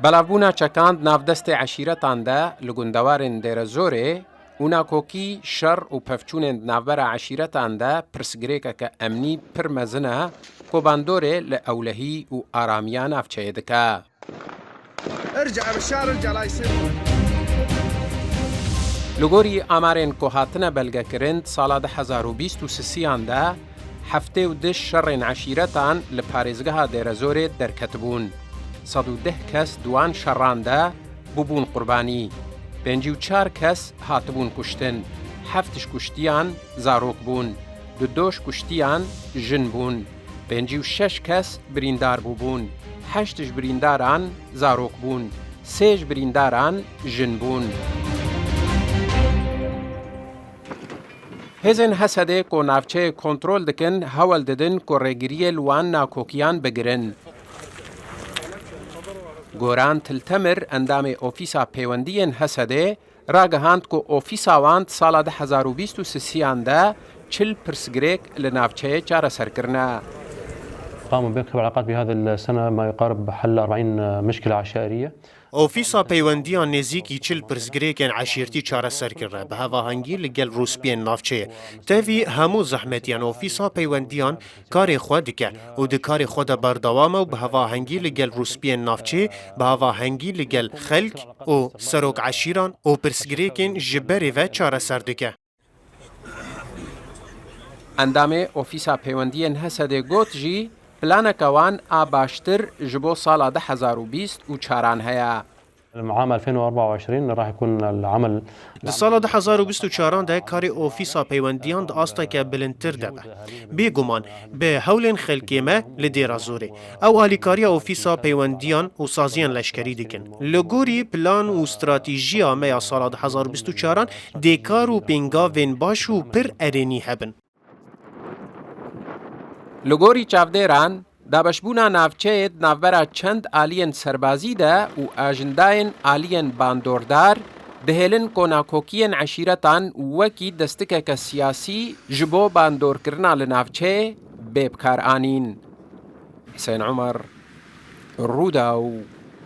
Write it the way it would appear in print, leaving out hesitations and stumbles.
بەڵاوبوونا چەکاند ناودەستێ عەشیرەتاندا لە گوندەوارên دێرەزۆرێ و ناکۆکی شەڕ و پەفچوونên ناوبەرە عەشیرەتاندا پرسگرێکەکە ئەمنی پڕ مەزنە کۆباندۆرێ لە ئەولەهی و ئارامیا ناوچەیە دکا. لە گۆری ئامارên کۆهاتنە بەلگەکردن ساڵا 2023یاندا هەفتێ و دش شەڕên عەشیرەتان لە پارێزگەها دێرەزۆرێ دەرکەتبوون. 110 کەس دوان شەڕاندا بووبوون قوربانی. 54 کەس هاتبوون کوشتن. 7 کوشتیان زارۆک بوون. 22 کوشتیان ژن بوون. 56 کەس بریندار بووبوون. 8 برینداران زارۆک بوون. 3 برینداران ژن بوون. هێزن هەسەدێ کۆ ناوچەیە کۆنترۆل دکن هەوڵ ددن کۆ ڕێگریە لوان ناکۆکیان بگرن. گۆران تلتەمر ئەندامێ ئۆفیسا پەیوەندیên هەسەدێ ڕاگەهاند کۆ ئۆفیساوان ساڵا 2023یاندا 40 پرسگرێک لە ناوچەیە چارەسەرکردنە. قاموا بانتخاب العلاقات بهذا السنة ما يقارب حل 40 مشكلة عشائرية. ئۆفیسا پەیوەندیان نێزیکی 40 پرسگرێکên عەشیرتی چارەسەرکردە بە هەواهەنگی لەگەڵ ڕووسپیên ناوچەیە. تەوی هەموو زەحمەتیان ئۆفیسا پەیوەندیان کارێ خۆ دکە و di karê xwe de berdewam e û bi hevahengî li gel rûspiyên navçê bi hevahengî li gel xelk û serok eşîran û pirsgirêkên ji berê ve çareser dike. ئەندامێ ئۆفیسا پەیوەندیên هەسەدێ گوت jî پلانێکە wan a باشتر ji bo sala 2020 û çaran heye. عام 2024 راح يكون العمل Di sala 2024 de karê ofîsa peywendiyan di asteke bilindtir debe. Bêguman bi hewlên xelkê me li Dêrazorê ew alîkariya ofîsa peywendiyan û saziyan leşkerî dikin. Li gorî plan û stratîjiya me ya sala 2024 dêkar û pêngavên baş û pir erênî hebin. Li gorî çavdêran دابشبوونا ناوچەیەت ناوبەرە چەند ئالiyên سەربازی de û ئاژندایên ئالiyên باندۆردار دهێلن کۆناکۆکیên عەشیرەتان وەکی دەستکێکە سیاسی ji bo bandorkirina li navçeyê bêbkaranîn. Hüseyn Umer, Rûda û